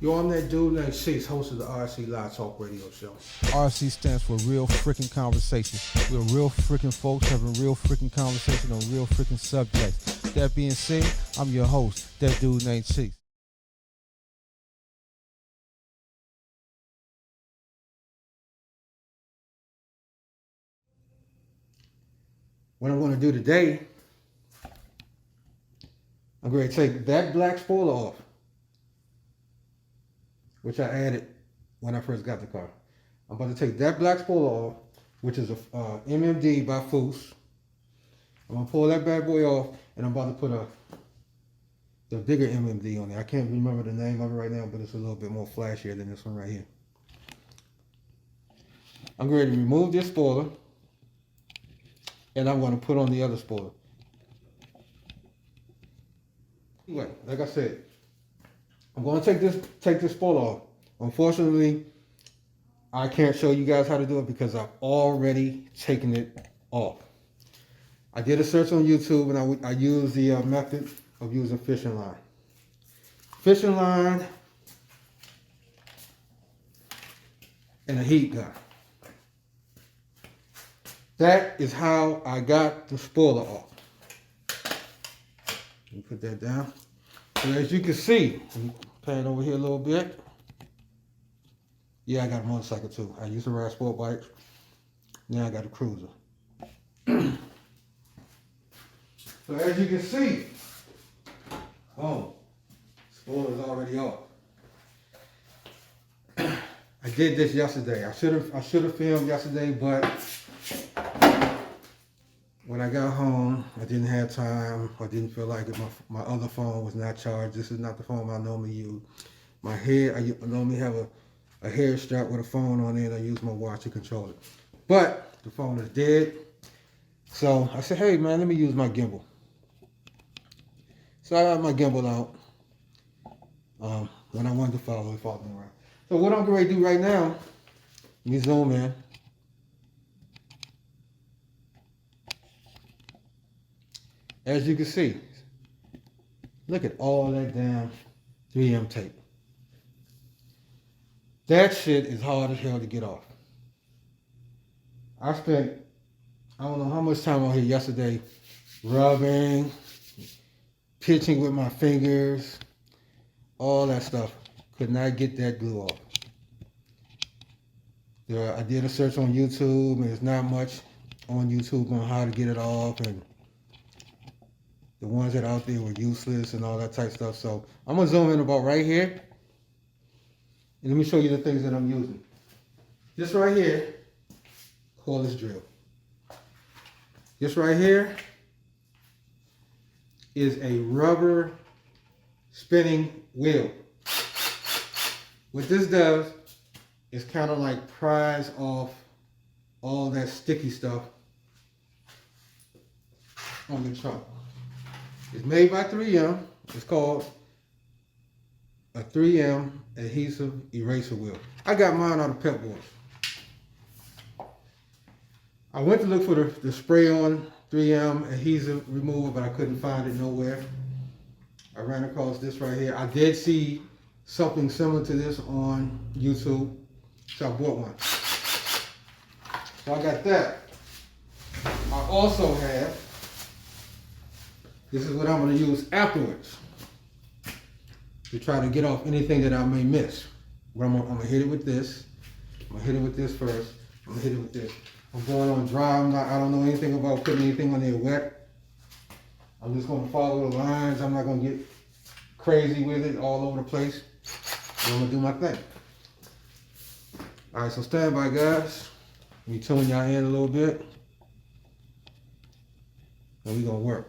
Yo, I'm that dude named Cease, host of the RFC Live Talk Radio Show. RFC stands for Real Freaking Conversation. We're real freaking folks having real freaking conversation on real freaking subjects. That being said, I'm your host, that dude named Cheese. What I'm going to do today, I'm going to take that black spoiler off, which I added when I first got the car. I'm about to take that black spoiler off, which is a MMD by Foose. I'm going to pull that bad boy off, and I'm about to put the bigger MMD on there. I can't remember the name of it right now, but it's a little bit more flashier than this one right here. I'm going to remove this spoiler, and I'm going to put on the other spoiler. Anyway, like I said, I'm going to take this spoiler off. Unfortunately, I can't show you guys how to do it because I've already taken it off. I did a search on YouTube, and I used the method of using fishing line. Fishing line and a heat gun. That is how I got the spoiler off. Let me put that down. So as you can see, let me pan over here a little bit. Yeah, I got a motorcycle too. I used to ride sport bikes. Now I got a cruiser. So as you can see, spoiler is already off. I did this yesterday. I should have filmed yesterday, but when I got home, I didn't have time. I didn't feel like it. My other phone was not charged. This is not the phone I normally use. My head, I normally have a hair strap with a phone on it. I use my watch to control it. But the phone is dead. So I said, hey man, let me use my gimbal. So I got my gimbal out. When I wanted to follow me around. So what I'm going to do right now, let me zoom in. As you can see, look at all that damn 3M tape. That shit is hard as hell to get off. I spent, I don't know how much time on here yesterday, rubbing, pitching with my fingers, all that stuff. Could not get that glue off. I did a search on YouTube, and there's not much on YouTube on how to get it off, and the ones that are out there were useless and all that type of stuff. So I'm gonna zoom in about right here, and let me show you the things that I'm using. This right here, cordless drill. This right here is a rubber spinning wheel. What this does is kind of like pries off all that sticky stuff on the trunk. It's made by 3M. It's called a 3M adhesive eraser wheel. I got mine out of Pep Boys. I went to look for the spray-on 3M adhesive remover, but I couldn't find it nowhere. I ran across this right here. I did see something similar to this on YouTube, so I bought one. So I got that. I also have, this is what I'm going to use afterwards to try to get off anything that I may miss. But I'm going to hit it with this. I'm going to hit it with this first. I'm going to hit it with this. I'm going on dry. I don't know anything about putting anything on there wet. I'm just going to follow the lines. I'm not going to get crazy with it all over the place. I'm going to do my thing. All right, so stand by, guys. Let me tune y'all in a little bit. And we're going to work.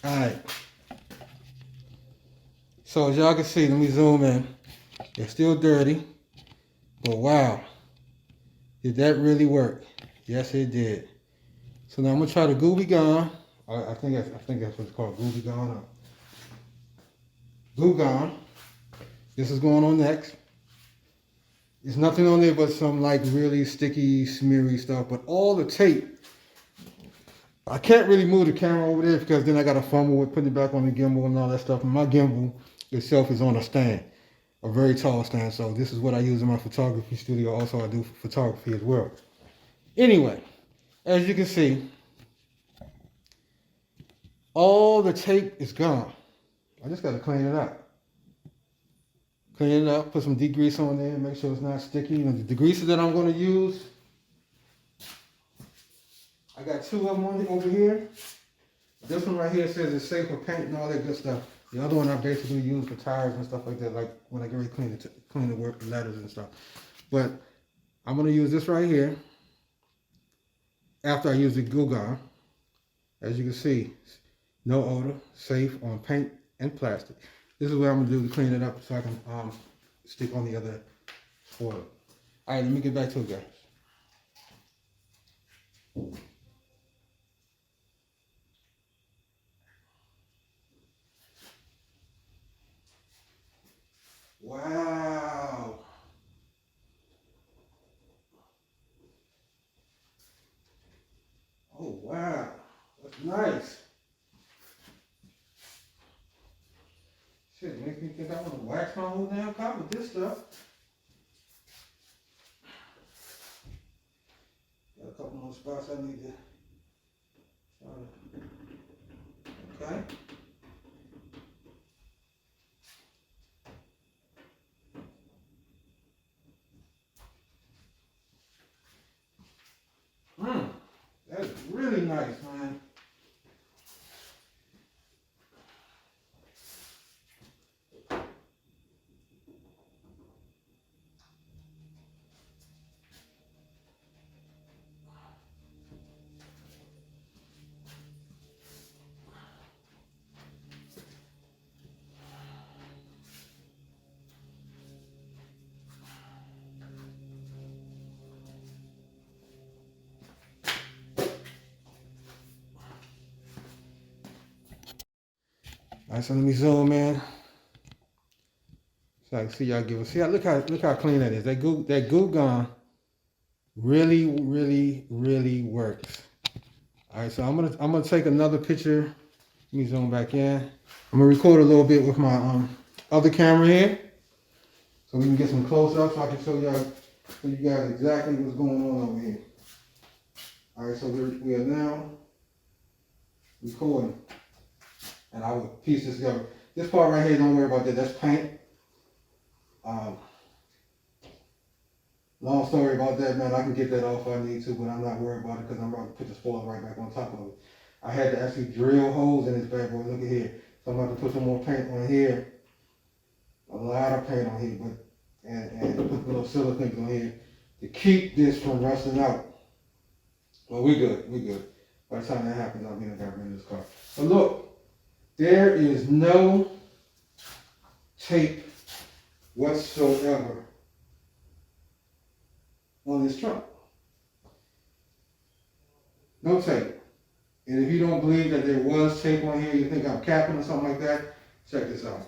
Alright. So as y'all can see, let me zoom in. It's still dirty, but wow. Did that really work? Yes, it did. So now I'm gonna try the Gooby Gone. I think that's what it's called, Gooby Gone. Glue Gone. This is going on next. There's nothing on there but some like really sticky, smeary stuff. But all the tape, I can't really move the camera over there because then I gotta fumble with putting it back on the gimbal and all that stuff. And my gimbal itself is on a stand, a very tall stand. So this is what I use in my photography studio. Also, I do photography as well. Anyway, as you can see, all the tape is gone. I just gotta clean it up. Clean it up, put some degrease on there, make sure it's not sticky. And the degreases that I'm going to use, I got two of them over here. This one right here says it's safe for paint and all that good stuff. The other one I basically use for tires and stuff like that, like when I get ready to clean the work, the ladders and stuff. But I'm going to use this right here after I use the glue gun. As you can see, no odor, safe on paint and plastic. This is what I'm going to do to clean it up so I can stick on the other spoiler. Alright, let me get back to it, guys. Wow. Oh, wow. That's nice. Shit, makes me think I want to wax my whole damn car with this stuff. Got a couple more spots I need to. Okay. That's really nice, man. Alright, so let me zoom in. So I can see y'all give us. See, look how clean that is. That glue gun really works. Alright, so I'm gonna take another picture. Let me zoom back in. I'm gonna record a little bit with my other camera here, so we can get some close up, so I can show you guys exactly what's going on over here. Alright, so we are now recording. And I would piece this together. This part right here, don't worry about that. That's paint. Long story about that, man. I can get that off if I need to, but I'm not worried about it because I'm about to put the spoiler right back on top of it. I had to actually drill holes in this bad boy. Look at here. So I'm about to put some more paint on here. A lot of paint on here, but and put little silicone on here to keep this from rusting out. Well, we good. By the time that happens, I'll be in the got rid of this car. But look. There is no tape whatsoever on this trunk. No tape. And if you don't believe that there was tape on here, you think I'm capping or something like that, check this out.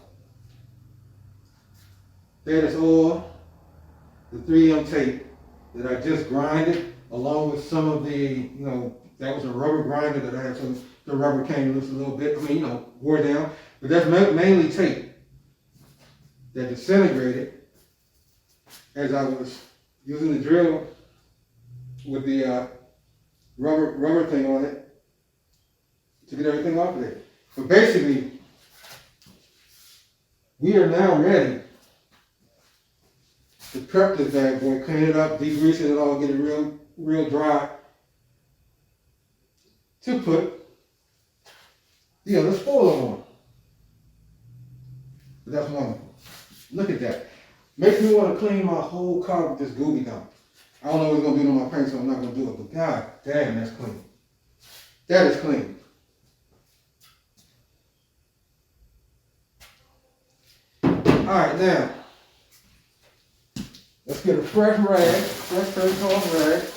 That is all the 3M tape that I just grinded, along with some of the, that was a rubber grinder that I had, so the rubber came loose a little bit. Wore down. But that's mainly tape that disintegrated as I was using the drill with the rubber thing on it to get everything off of there. But basically, we are now ready to prep this bad boy, clean it up, degrease it all, get it real dry, to put the other spoiler on. But that's wonderful. Look at that. Makes me want to clean my whole car with this Gooby gum. I don't know what it's going to do to my paint, so I'm not going to do it. But god damn, that's clean. That is clean. Alright, now, let's get a fresh rag, fresh cloth rag.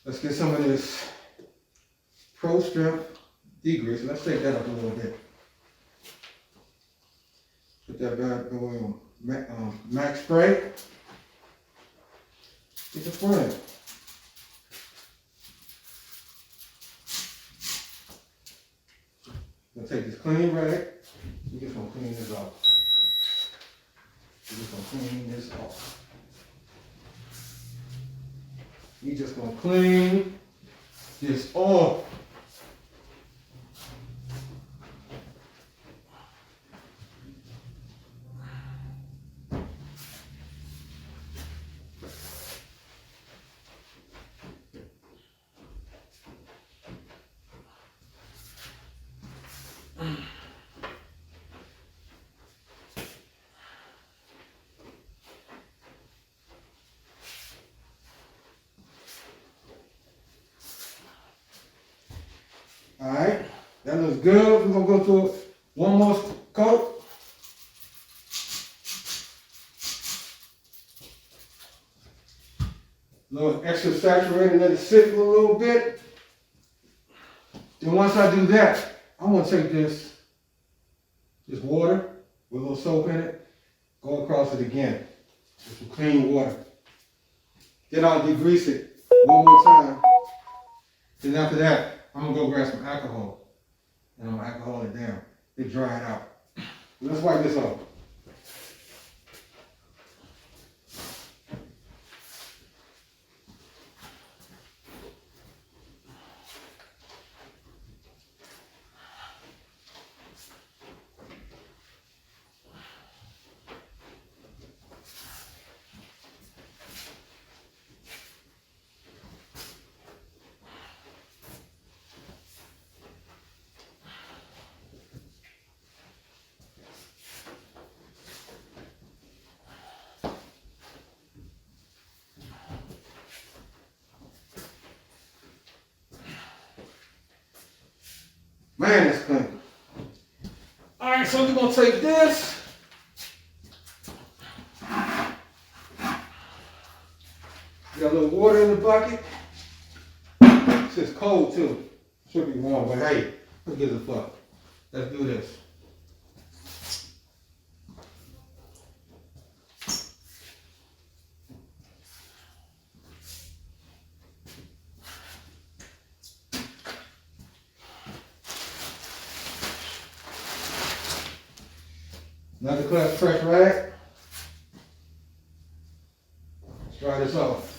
Let's get some of this Pro Strength degrease. Let's take that up a little bit. Put that bad boy on Max Spray. Get the front. Gonna take this clean rag. We're just gonna clean this off. We're just gonna clean this off. We just gonna clean this off. Alright, that looks good. We're gonna go through one more coat. A little extra saturated, let it sit for a little bit. Then once I do that, I'm gonna take this water with a little soap in it, go across it again with some clean water. Then I'll degrease it one more time. Then after that, I'm gonna go grab some alcohol and I'm gonna alcohol it down. It dry it out. Let's wipe this off. Man, that's clean. All right, so we're gonna take this. Got a little water in the bucket. It's cold too. Should be warm, but hey, who gives a fuck? Let's do this. Another class fresh rag. Let's dry this off.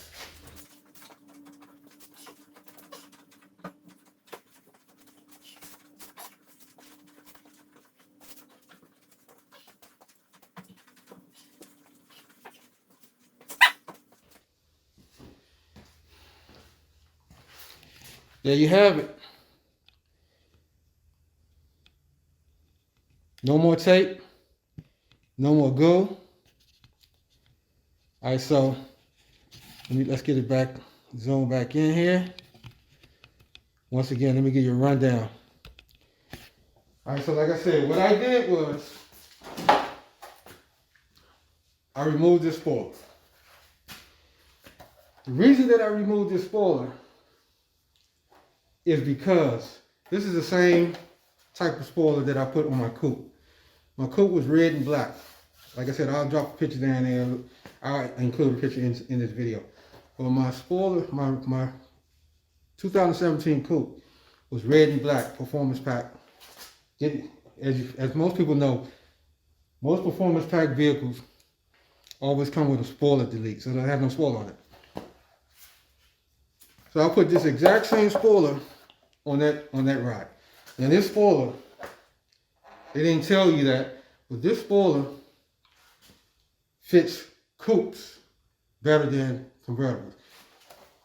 There you have it. No more tape. No more glue. All right, so let's get it back, zoom back in here. Once again, let me give you a rundown. All right, so like I said, what I did was I removed this spoiler. The reason that I removed this spoiler is because this is the same type of spoiler that I put on my coupe. My coupe was red and black. Like I said, I'll drop a picture down there. I'll include a picture in this video. But my spoiler, my 2017 coupe was red and black performance pack. As most people know, most performance pack vehicles always come with a spoiler delete, so they don't have no spoiler on it. So I put this exact same spoiler on that ride. Now this spoiler, they didn't tell you that, but this spoiler fits coupes better than convertibles.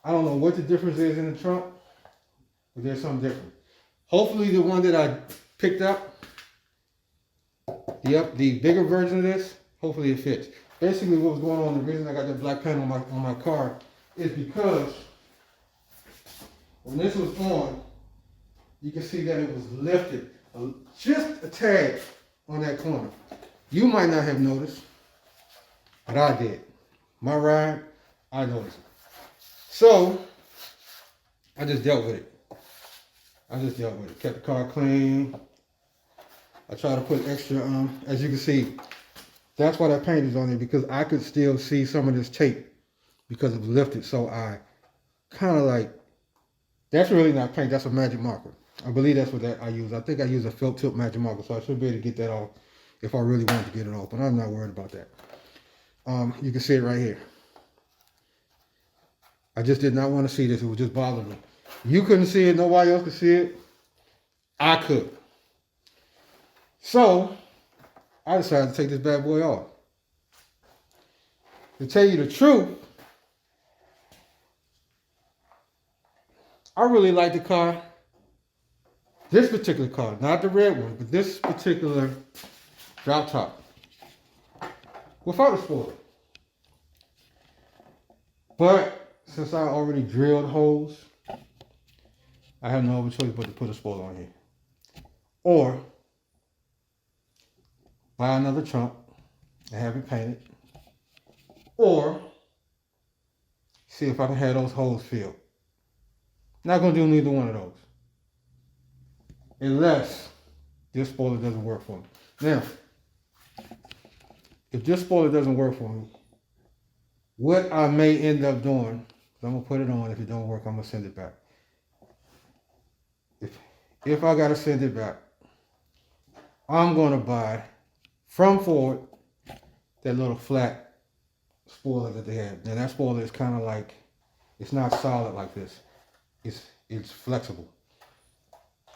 I don't know what the difference is in the trunk, but there's something different. Hopefully the one that I picked up, the bigger version of this, hopefully it fits. Basically what was going on, the reason I got that black paint on my car is because when this was on, you can see that it was lifted just a tad on that corner. You might not have noticed, but I did. My ride, I noticed it. So, I just dealt with it. Kept the car clean. I try to put extra, as you can see, that's why that paint is on there, because I could still see some of this tape because it was lifted. So I kind of like, that's really not paint, that's a magic marker. I believe that's what I use. I think I use a felt tip magic marker, so I should be able to get that off if I really wanted to get it off, but I'm not worried about that. You can see it right here. I just did not want to see this. It was just bothering me. You couldn't see it. Nobody else could see it. I could. So, I decided to take this bad boy off. To tell you the truth, I really like the car. This particular car, not the red one, but this particular drop top. Without a spoiler. But since I already drilled holes, I have no other choice but to put a spoiler on here. Or buy another trunk and have it painted. Or see if I can have those holes filled. Not gonna do neither one of those. Unless this spoiler doesn't work for me. Now, if this spoiler doesn't work for me, what I may end up doing, I'm gonna put it on. If it don't work, I'm gonna send it back. If I gotta send it back, I'm gonna buy from Ford that little flat spoiler that they have. Now that spoiler is kind of like, it's not solid like this. It's flexible.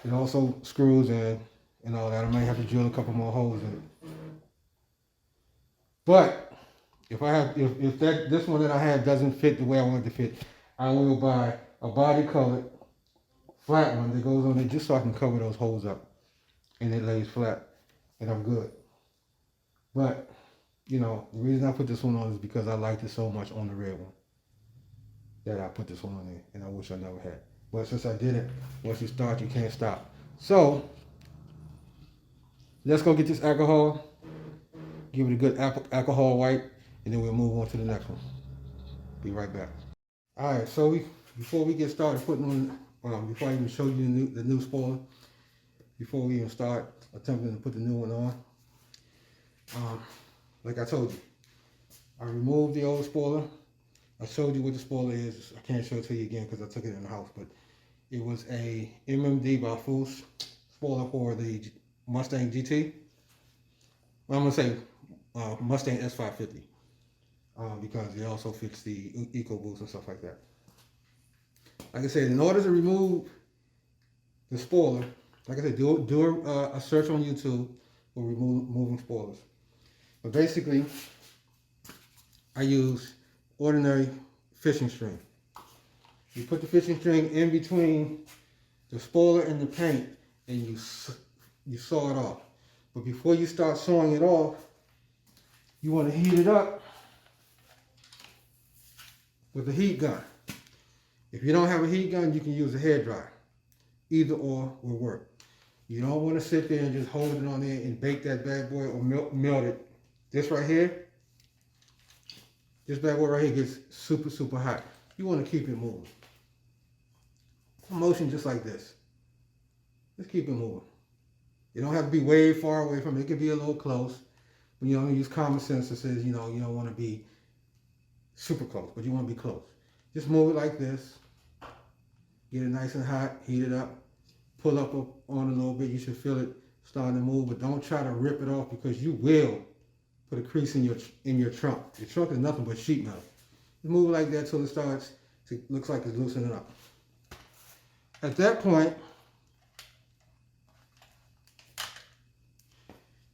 It also screws in and all that. I might have to drill a couple more holes in it. But if this one that I have doesn't fit the way I want it to fit, I will buy a body colored flat one that goes on there just so I can cover those holes up and it lays flat and I'm good. But you know, the reason I put this one on is because I liked it so much on the red one that I put this one on there, and I wish I never had. But since I did it, once you start, you can't stop. So let's go get this alcohol, give it a good alcohol wipe, and then we'll move on to the next one. Be right back. All right, so before we get started putting on, before I even show you the new spoiler, before we even start attempting to put the new one on, like I told you, I removed the old spoiler. I showed you what the spoiler is. I can't show it to you again because I took it in the house, but it was a MMD by Foos spoiler for the Mustang GT. Well, I'm gonna say Mustang S550 because it also fits the EcoBoost and stuff like that. Like I said, in order to remove the spoiler, like I said, do a search on YouTube for removing spoilers. But basically, I use ordinary fishing string. You put the fishing string in between the spoiler and the paint, and you saw it off. But before you start sawing it off, you want to heat it up with a heat gun. If you don't have a heat gun, you can use a hairdryer. Either or will work. You don't want to sit there and just hold it on there and bake that bad boy or melt it. This right here, this bad boy right here gets super, super hot. You want to keep it moving. Motion just like this. Just keep it moving. You don't have to be way far away from it. It could be a little close. But you know, use common sense that says, you know, you don't want to be super close, but you want to be close. Just move it like this. Get it nice and hot, heat it up, pull up on a little bit. You should feel it starting to move, but don't try to rip it off because you will put a crease in your trunk. Your trunk is nothing but sheet metal. Just move it like that till it starts to looks like it's loosening up. At that point,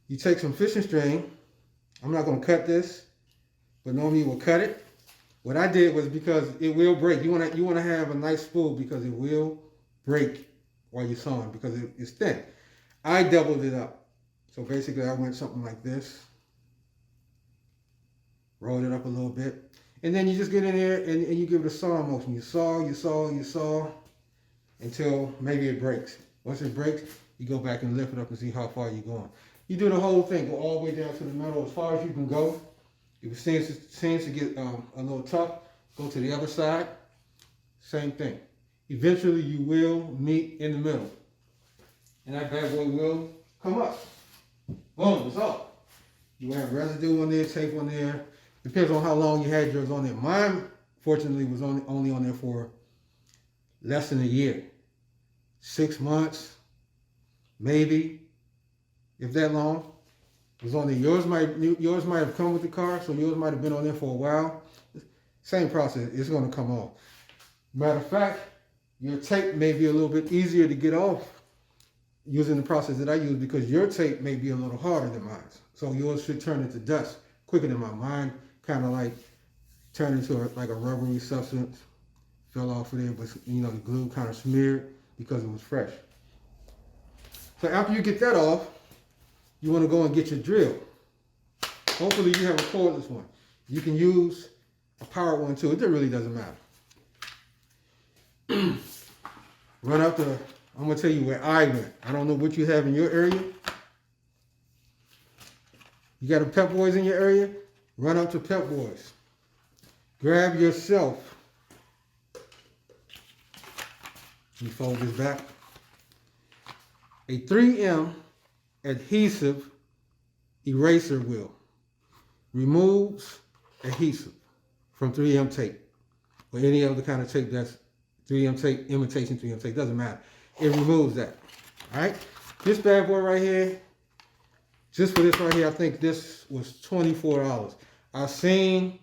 you take some fishing string. I'm not going to cut this, but normally you will cut it. What I did was because it will break. You want to have a nice spool because it will break while you're sawing because it's thin. I doubled it up. So basically I went something like this. Rolled it up a little bit. And then you just get in there and you give it a sawing motion. You saw until maybe it breaks. Once it breaks, you go back and lift it up and see how far you're going. You do the whole thing. Go all the way down to the middle as far as you can go. If it seems to get a little tough, go to the other side. Same thing. Eventually, you will meet in the middle. And that bad boy will come up. Boom, it's off. You have residue on there, tape on there. Depends on how long you had yours on there. Mine, fortunately, was only on there for less than a year. 6 months, maybe, if that long. It was on there. Yours might have come with the car, so yours might have been on there for a while. Same process. It's going to come off. Matter of fact, your tape may be a little bit easier to get off using the process that I use because your tape may be a little harder than mine. So yours should turn into dust quicker than mine. Mine kind of like turned into like a rubbery substance, fell off of there, but you know the glue kind of smeared because it was fresh. So after you get that off, you want to go and get your drill. Hopefully you have a cordless one. You can use a powered one too. It really doesn't matter. Run up to, I'm going to tell you where I went. I don't know what you have in your area. You got a Pep Boys in your area? Run up to Pep Boys. Grab yourself. Let me fold this back. A 3M adhesive eraser wheel. Removes adhesive from 3M tape or any other kind of tape that's 3M tape, imitation 3M tape, doesn't matter. It removes that. All right. This bad boy right here, just for this right here, I think this was $24. I've seen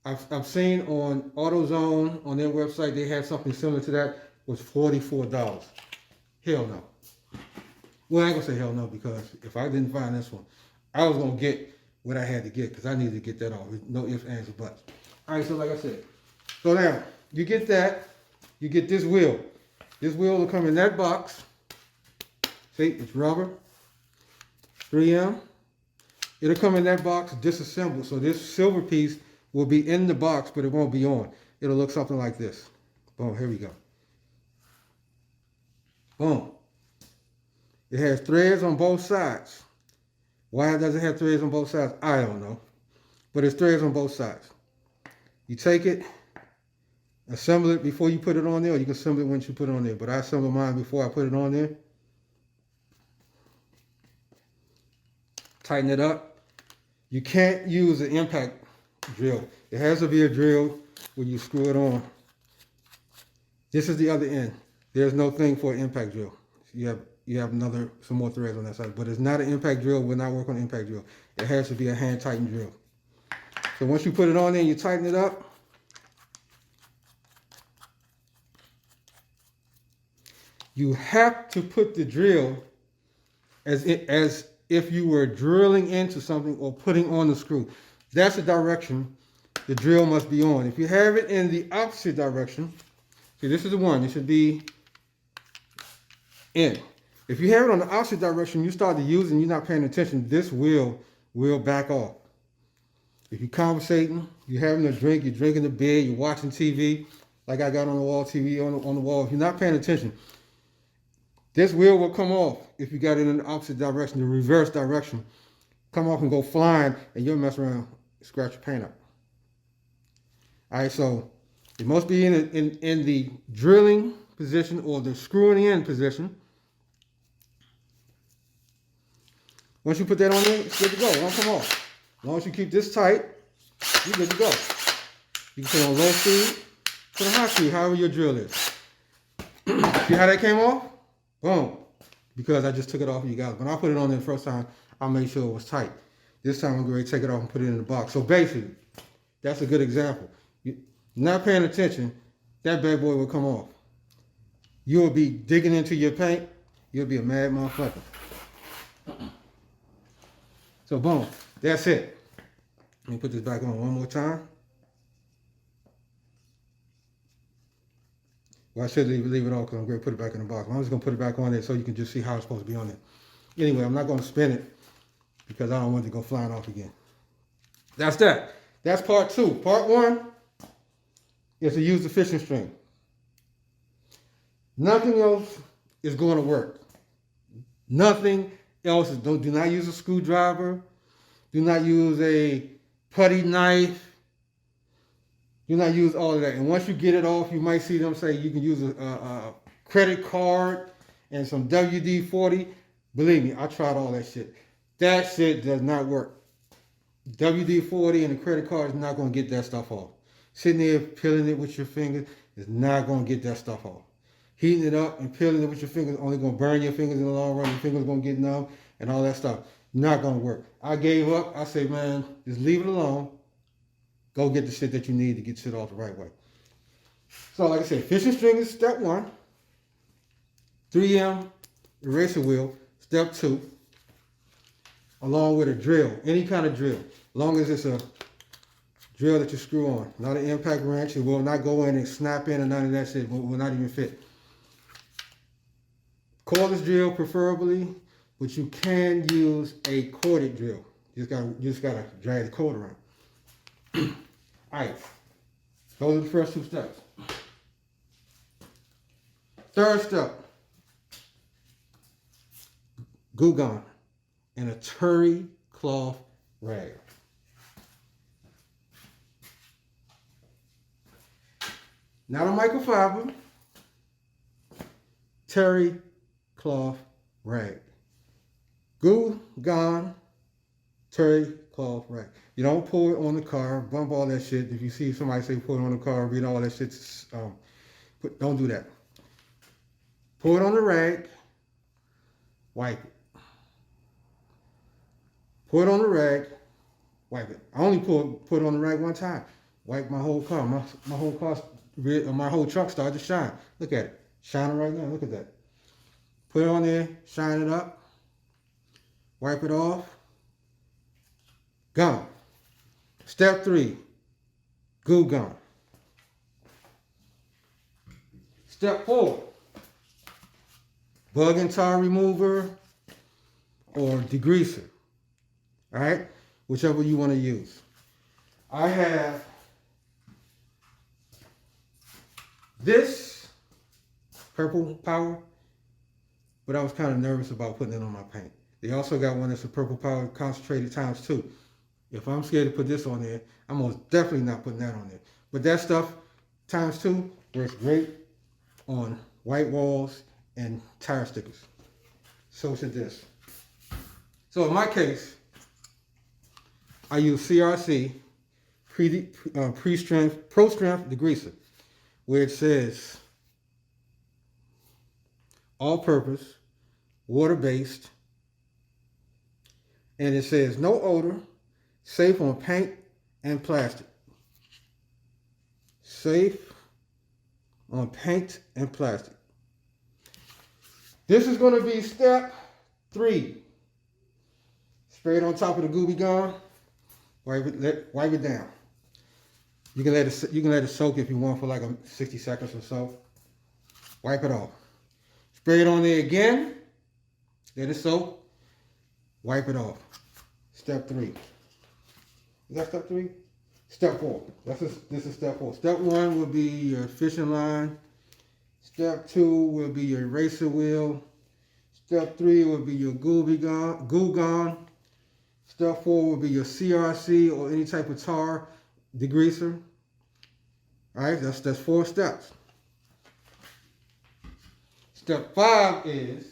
on AutoZone on their website they had something similar to that was $44. Hell no. Well, I ain't gonna say hell no because if I didn't find this one, I was gonna get what I had to get because I needed to get that off. No ifs, ands, or buts. All right, so like I said, so now you get that, you get this wheel. This wheel will come in that box. See, it's rubber, 3M. It'll come in that box disassembled. So this silver piece will be in the box, but it won't be on. It'll look something like this. Boom, here we go. Boom. It has threads on both sides. Why does it have threads on both sides? I don't know. But it's threads on both sides. You take it, assemble it before you put it on there, or you can assemble it once you put it on there. But I assembled mine before I put it on there. Tighten it up. You can't use an impact drill. It has to be a drill where you screw it on. This is the other end. There's no thing for an impact drill. You have some more threads on that side, but it's not an impact drill. We're not working on an impact drill. It has to be a hand tightened drill. So once you put it on there and you tighten it up, you have to put the drill as if you were drilling into something or putting on the screw. That's the direction the drill must be on. If you have it in the opposite direction, see, this is the one. It should be in. If you have it on the opposite direction, you start to use it and you're not paying attention, this wheel will back off. If you're conversating, you're having a drink, you're drinking the beer, you're watching TV, like I got on the wall TV on the wall, if you're not paying attention, this wheel will come off if you got it in the opposite direction, the reverse direction. Come off and go flying, and you'll mess around, scratch your paint up. All right, so it must be in the drilling position or the screwing in position. Once you put that on there, it's good to go. It won't come off. As long as you keep this tight, you're good to go. You can put it on low speed, put it on high speed, however your drill is. See how that came off? Boom. Because I just took it off of you guys. When I put it on there the first time, I made sure it was tight. This time I'm going to take it off and put it in the box. So basically, that's a good example. You're not paying attention, that bad boy will come off. You'll be digging into your paint. You'll be a mad motherfucker. So boom, that's it. Let me put this back on one more time. Well, I should leave it off because I'm going to put it back in the box. I'm just going to put it back on there so you can just see how it's supposed to be on there. Anyway, I'm not going to spin it because I don't want it to go flying off again. That's that. That's part 2. Part 1 is to use the fishing string. Nothing else is going to work. Nothing else. Do not use a screwdriver. Do not use a putty knife. Do not use all of that. And once you get it off, you might see them say you can use a credit card and some WD-40. Believe me, I tried all that shit. That shit does not work. WD-40 and a credit card is not going to get that stuff off. Sitting there peeling it with your fingers is not going to get that stuff off. Heating it up and peeling it with your fingers only going to burn your fingers in the long run. Your fingers going to get numb and all that stuff. Not going to work. I gave up. I said, man, just leave it alone. Go get the shit that you need to get shit off the right way. So like I said, fishing string is step 1. 3M eraser wheel, step 2. Along with a drill, any kind of drill. As long as it's a drill that you screw on. Not an impact wrench. It will not go in and snap in and none of that shit. It will not even fit. Cordless drill preferably, but you can use a corded drill. You just gotta drag the cord around. Alright. Those are the first 2 steps. Third step. Glue gun and a terry cloth rag. Not a microfiber. Terry cloth rag. Glue gun, terry cloth rag. You don't pour it on the car, bump all that shit. If you see somebody say pour it on the car, read all that shit, don't do that. Pour it on the rag, wipe it. Pour it on the rag, wipe it. I only put it on the rag one time. Wipe my whole car. My whole car, my whole truck started to shine. Look at it. Shining right now. Look at that. Put it on there, shine it up. Wipe it off. Gone. Step 3, glue gun. Step 4, bug and tar remover or degreaser. All right, whichever you want to use. I have this purple power, but I was kind of nervous about putting it on my paint. They also got one that's a purple power concentrated ×2. If I'm scared to put this on there, I'm most definitely not putting that on there. But that stuff ×2 works great on white walls and tire stickers. So should this. So in my case, I use CRC Pro Strength Degreaser, where it says all-purpose, water-based, and it says no odor, safe on paint and plastic. Safe on paint and plastic. This is going to be step 3. Spray it on top of the gooby gum. Wipe it down. You can let it soak if you want for like 60 seconds or so. Wipe it off. Spray it on there again. Let it soak. Wipe it off. Step 3. Is that step 3? Step 4. This is step 4. Step 1 will be your fishing line. Step 2 will be your eraser wheel. Step 3 will be your glue gun. Step 4 will be your CRC or any type of tar degreaser. Alright, that's 4 steps. Step 5 is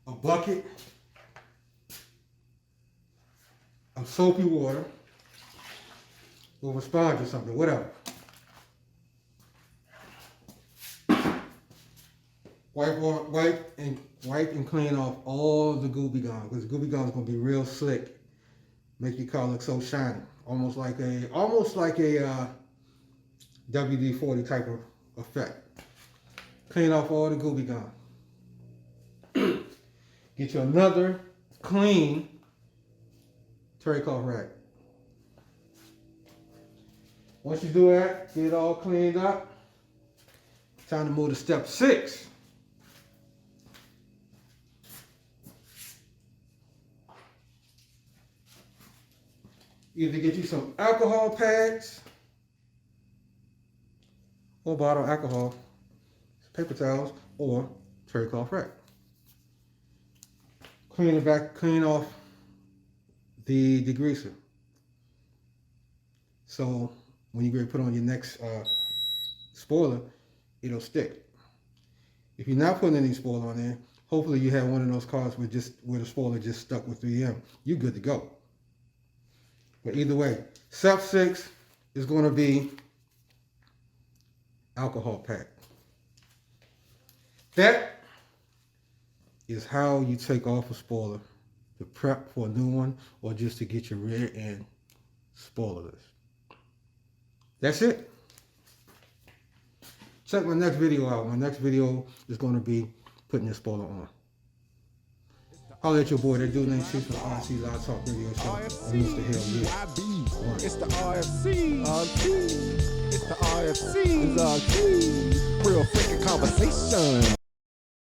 a bucket of soapy water with a sponge or something, whatever. Wipe and clean off all the Gooby Gone, because Gooby Gone is gonna be real slick, make your car look so shiny, almost like a WD-40 type of effect. Clean off all the Gooby Gone. Get you another clean terry cloth rag. Once you do that, get it all cleaned up. Time to move to step 6. Either get you some alcohol pads or bottle alcohol, paper towels, or terry cloth rag. Clean off the degreaser. So when you get ready to put on your next spoiler, it'll stick. If you're not putting any spoiler on there, hopefully you have one of those cars where the spoiler just stuck with 3M. You're good to go. But either way, step 6 is going to be alcohol pack. That is how you take off a spoiler to prep for a new one or just to get your rear end spoilerless. That's it. Check my next video out. My next video is going to be putting your spoiler on. Holla at your boy, that dude named Cheese from RFC Live Talk Radio Show. I'm Mr. Hell Yeah. It's the RFC. It's the RFC. It's RFC. Real freaking conversation.